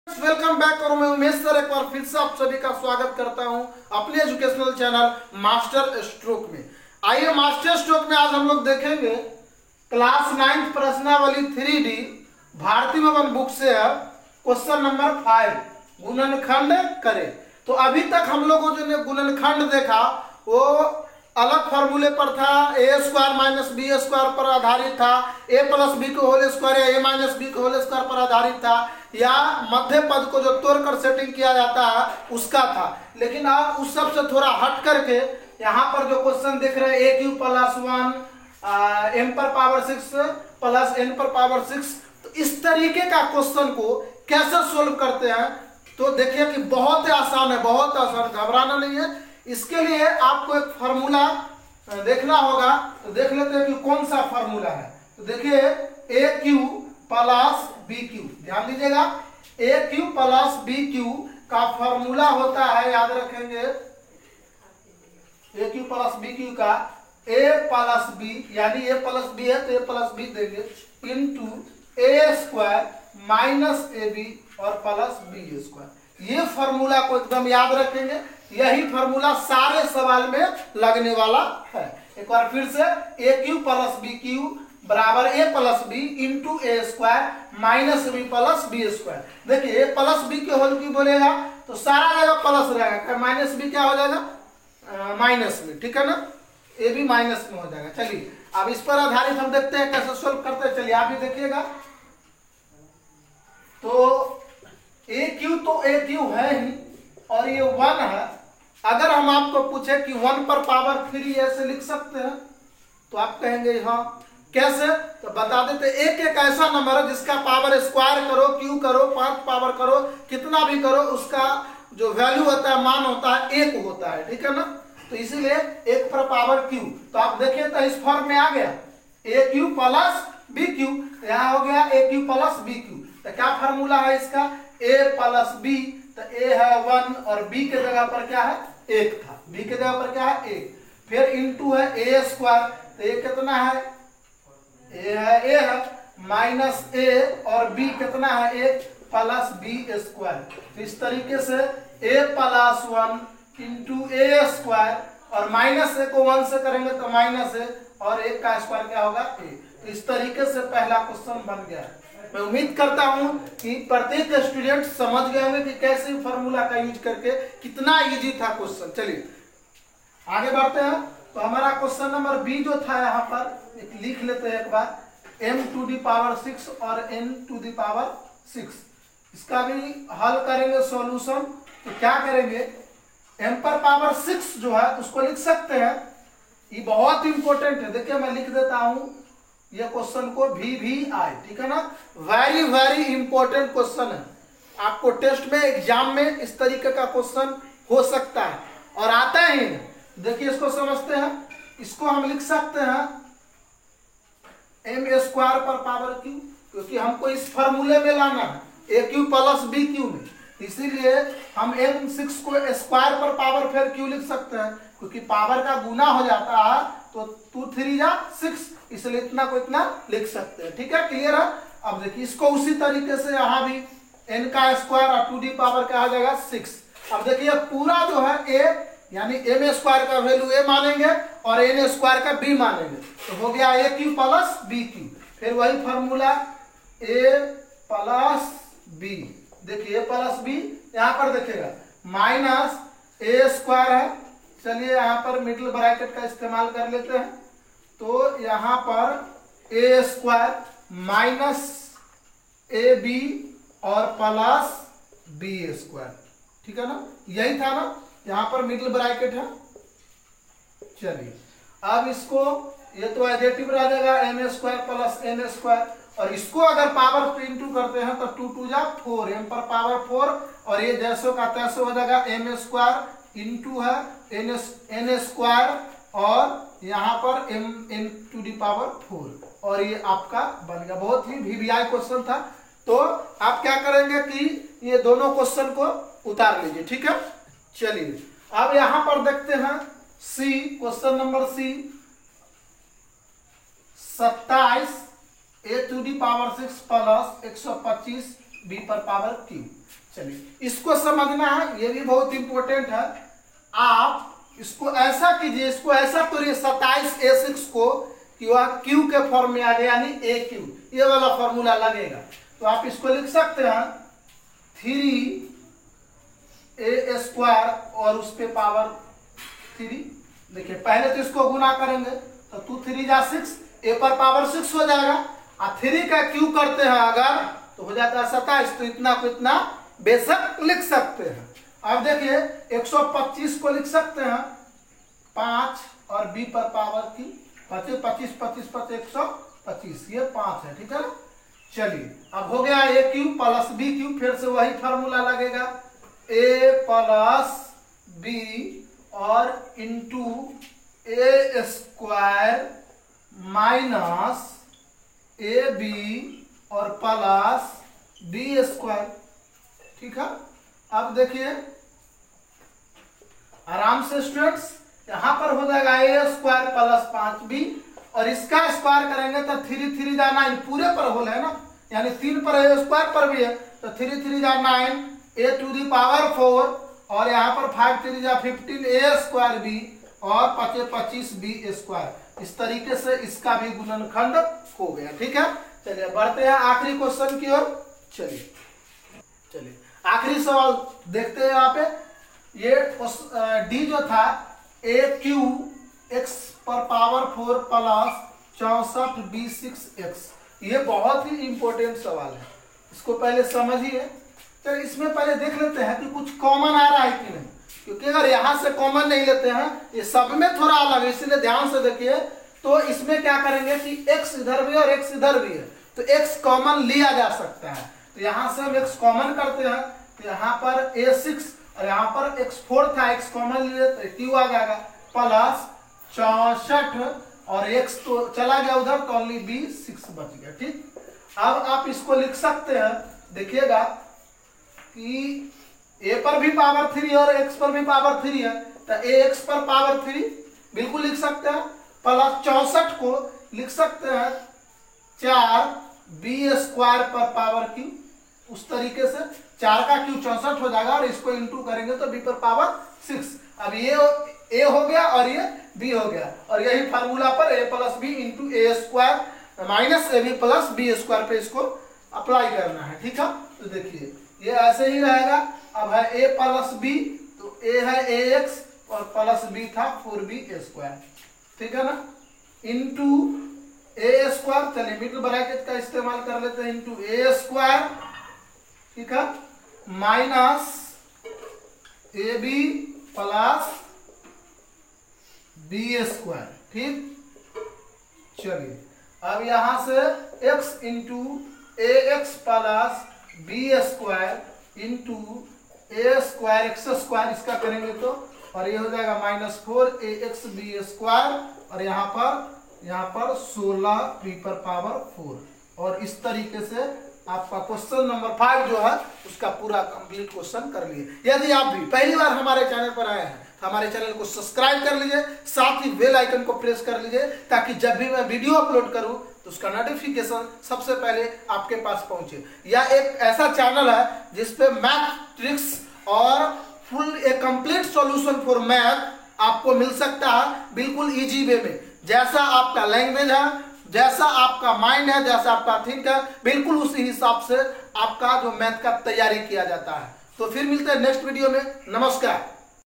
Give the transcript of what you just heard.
Welcome back और मैं Umesh sir एक बार फिर से आप सभी का स्वागत करता हूं अपने एजुकेशनल चैनल मास्टर स्ट्रोक में। आइए मास्टर स्ट्रोक में आज हम लोग देखेंगे क्लास 9 प्रश्नावली 3D भारतीय भवन बुक से है क्वेश्चन नंबर 5 गुणनखंड करें। तो अभी तक हम लोगों जो ने गुणनखंड देखा वो अलग फॉर्मूले पर था, ए स्क्वायर माइनस बी स्क्वायर पर आधारित था, ए प्लस बी को होल स्क्वायर या ए माइनस बी को होल स्क्वायर पर आधारित था, या मध्य पद को जो तोड़कर सेटिंग किया जाता है उसका था। लेकिन अब उस सब से थोड़ा हट करके यहाँ पर जो क्वेश्चन देख रहे हैं ए क्यू प्लस 1 एम पर पावर 6 प्लस एन पर पावर 6, तो इस तरीके का क्वेश्चन को कैसे सोल्व करते हैं तो देखिए कि बहुत ही आसान है, बहुत आसान, घबराना नहीं है। इसके लिए आपको एक फार्मूला देखना होगा, तो देख लेते हैं कि कौन सा फार्मूला है। तो देखिए ए क्यू प्लस बी क्यू, ध्यान दीजिएगा, ए क्यू प्लस बी क्यू का फार्मूला होता है, याद रखेंगे, ए क्यू प्लस बी क्यू का ए प्लस बी, यानी ए प्लस बी है तो ए प्लस बी देंगे into A square minus A B और प्लस बी स्क्वायर। ये फार्मूला को एकदम याद रखेंगे, यही फार्मूला सारे सवाल में लगने वाला है। एक बार फिर से A cube plus B cube बराबर A plus B into A square minus B plus B square. देखिए ए प्लस बी के होल क्यू बोलेगा तो सारा जगह प्लस रहेगा, माइनस बी क्या हो जाएगा माइनस में, ठीक है ना, ए भी माइनस में हो जाएगा। चलिए अब इस पर आधारित हम देखते हैं कैसे सोल्व करते हैं। चलिए आप भी देखिएगा, तो ए क्यू तो ए क्यू है ही और ये 1 है। अगर हम आपको पूछे कि 1 पर पावर 3 ऐसे लिख सकते हैं तो आप कहेंगे हाँ, कैसे, तो बता देते एक एक ऐसा नंबर है जिसका पावर स्क्वायर करो, क्यू करो, 5 पावर करो, कितना भी करो, उसका जो वैल्यू होता है, मान होता है, 1 होता है, ठीक है ना। तो इसीलिए 1 पर पावर क्यू, तो आप देखिए तो इस फॉर्म में आ गया ए क्यू प्लस बी क्यू, यहाँ हो गया ए क्यू प्लस बी क्यू। तो क्या फार्मूला है इसका, ए प्लस बी, तो ए है 1 और बी के जगह पर क्या है 1 था, बी के जगह पर क्या है 1, फिर इंटू है ए स्क्वायर, तो ये कितना है ए है माइनस ए और बी कितना है 1 प्लस बी स्क्वायर। तो इस तरीके से ए प्लस 1 इंटू ए स्क्वायर और माइनस ए को 1 से करेंगे तो माइनस ए और 1 का स्क्वायर क्या होगा ए। तो इस तरीके से पहला क्वेश्चन बन गया। मैं उम्मीद करता हूं कि प्रत्येक स्टूडेंट समझ गए होंगे कि कैसे फार्मूला का यूज करके कितना इजी था क्वेश्चन। चलिए आगे बढ़ते हैं। तो हमारा क्वेश्चन नंबर बी जो था यहाँ पर एक लिख लेते हैं एक बार, m टू दी पावर 6 और n टू दी पावर 6, इसका भी हल करेंगे सॉल्यूशन। तो क्या करेंगे, m पर पावर 6 जो है उसको लिख सकते हैं, ये बहुत इंपॉर्टेंट है। देखिए मैं लिख देता हूं ये क्वेश्चन को भी आए, ठीक है ना, वेरी वेरी इंपॉर्टेंट क्वेश्चन है। आपको टेस्ट में एग्जाम में इस तरीके का क्वेश्चन हो सकता है और आता ही है। देखिए इसको समझते हैं, इसको हम लिख सकते हैं एम स्क्वायर पर पावर क्यू, क्योंकि हमको इस फार्मूले में लाना है ए क्यू प्लस बी क्यू में, इसीलिए हम m6 को स्क्वायर पर पावर फिर क्यू लिख सकते हैं, क्योंकि पावर का गुना हो जाता है तो 2 3 जा 6, इसलिए इतना को इतना लिख सकते हैं, ठीक है, क्लियर है। अब देखिए इसको उसी तरीके से यहाँ भी n का स्क्वायर और 2d पावर क्या आ जाएगा 6। अब देखिए पूरा जो है a यानी m स्क्वायर का वैल्यू a मानेंगे और n स्क्वायर का b मानेंगे, तो हो गया ए क्यू प्लस बी क्यू। फिर वही फॉर्मूला a प्लस बी, देखिए a प्लस बी यहाँ पर देखिएगा माइनस ए स्क्वायर है। चलिए यहाँ पर मिडिल ब्रैकेट का इस्तेमाल कर लेते हैं, तो यहाँ पर ए स्क्वायर माइनस ए बी और प्लस बी स्क्वायर, ठीक है ना, यही था ना, यहाँ पर मिडिल ब्रैकेट है। चलिए अब इसको, ये तो एडिटिव रह जाएगा M square plus N square, और इसको अगर पावर इंटू करते हैं तो 2 2 जा 4, एम पर पावर 4 और ये जैसो का तैसो हो जाएगा एम स्क्वायर इंटू है एन स्क्वायर और यहाँ पर एम टू दी पावर 4, और ये आपका बन गया। बहुत ही वीवीआई क्वेश्चन था। तो आप क्या करेंगे कि ये दोनों क्वेश्चन को उतार लीजिए, ठीक है। चलिए अब यहां पर देखते हैं C, question number C 27 A to the power 6 plus 125 b पर पावर q। चलिए इसको समझना है, ये भी बहुत इंपॉर्टेंट है। आप इसको ऐसा कीजिए, इसको ऐसा करिए 27a6 को कि वह q के फॉर्म में आ जाए, यानी aq, ये वाला फॉर्मूला लगेगा। तो आप इसको लिख सकते हैं 3a स्क्वायर और उस पे पावर 3। देखिए पहले तो इसको गुना करेंगे तो 2 3 जा 6, a पर पावर 6 हो जाएगा, और 3 का q करते हैं अगर तो हो जाता है 27। तो इतना को इतना बेशक लिख सकते हैं। अब देखिए 125 को लिख सकते हैं 5 और b पर पावर की 25 25 25 25 125, ये 5 है, ठीक है ना। चलिए अब हो गया a cube plus b cube, फिर से वही फार्मूला लगेगा a प्लस b और into a square minus A B और प्लस बी स्क्वायर, ठीक है। अब देखिए आराम से स्टूडेंट्स, यहां पर हो जाएगा a स्क्वायर प्लस 5b और इसका स्क्वायर करेंगे तो 3 3 जा 9, पूरे पर होल है ना, यानी 3 पर है, स्क्वायर पर भी है, तो 3 3 जा 9 a टू दी पावर 4 और यहाँ पर 5 3 जा 15 a स्क्वायर b और 25 25 b स्क्वायर। इस तरीके से इसका भी गुणनखंड हो गया, ठीक है। चलिए बढ़ते हैं आखिरी क्वेश्चन की ओर। चलिए आखिरी सवाल देखते हैं। यहाँ पे ये डी जो था ए क्यू एक्स पर पावर 4 प्लस 64 बी 6 एक्स, ये बहुत ही इंपॉर्टेंट सवाल है, इसको पहले समझिए। तो इसमें पहले देख लेते हैं कि कुछ कॉमन आ रहा है कि नहीं, क्योंकि अगर यहां से कॉमन नहीं लेते हैं, ये सब में थोड़ा अलग है, इसलिए ध्यान से देखिए। तो इसमें क्या करेंगे कि x इधर भी और x इधर भी है, तो x कॉमन लिया जा सकता है। तो यहां से हम x कॉमन करते हैं, तो यहाँ पर a6 और यहाँ पर x4 था, x कॉमन लिए तो q आ जाएगा प्लस 64 और x तो चला गया उधर, तो ओनली b6 बच गया, ठीक। अब आप इसको लिख सकते हैं, देखिएगा कि a पर भी पावर 3 और x पर भी पावर 3 है, तो ax पर पावर 3 बिल्कुल लिख सकते हैं, प्लस 64 को लिख सकते हैं 4 b स्क्वायर पर पावर q। उस तरीके से 4 का q 64 हो जाएगा और इसको इंटू करेंगे तो b पर पावर 6। अब ये a हो गया और ये b हो गया, और यही फार्मूला पर a plus B into A square minus A B plus B square पे इसको अप्लाई करना है, ठीक है। तो देखिए ये ऐसे ही रहेगा। अब है a प्लस बी, तो a है ax और प्लस b था 4b स्क्वायर, ठीक है ना, इंटू ए स्क्वायर। चलिए मिडिल ब्रैकेट का इस्तेमाल कर लेते हैं, इंटू ए स्क्वायर, ठीक है, minus A B plus B square, ठीक। चलिए अब यहां से x into A x plus B square into A square x square, इसका करेंगे तो, और ये हो जाएगा minus 4 A x B square, और यहाँ पर 16 बी पर पावर 4। और इस तरीके से आपका क्वेश्चन नंबर 5 जो है उसका पूरा कंप्लीट क्वेश्चन कर लिए। यदि आप भी पहली बार हमारे चैनल पर आए हैं तो हमारे चैनल को सब्सक्राइब कर लीजिए, साथ ही बेल आइकन को प्रेस कर लीजिए, ताकि जब भी मैं वीडियो अपलोड करूं तो उसका नोटिफिकेशन सबसे पहले आपके पास पहुंचे। यह एक ऐसा चैनल है जिसपे मैथ ट्रिक्स और full A complete solution for math आपको मिल सकता है बिल्कुल इजी वे में। जैसा आपका लैंग्वेज है, जैसा आपका माइंड है, जैसा आपका थिंक है, बिल्कुल उसी हिसाब से आपका जो मैथ का तैयारी किया जाता है। तो फिर मिलते हैं नेक्स्ट वीडियो में। नमस्कार।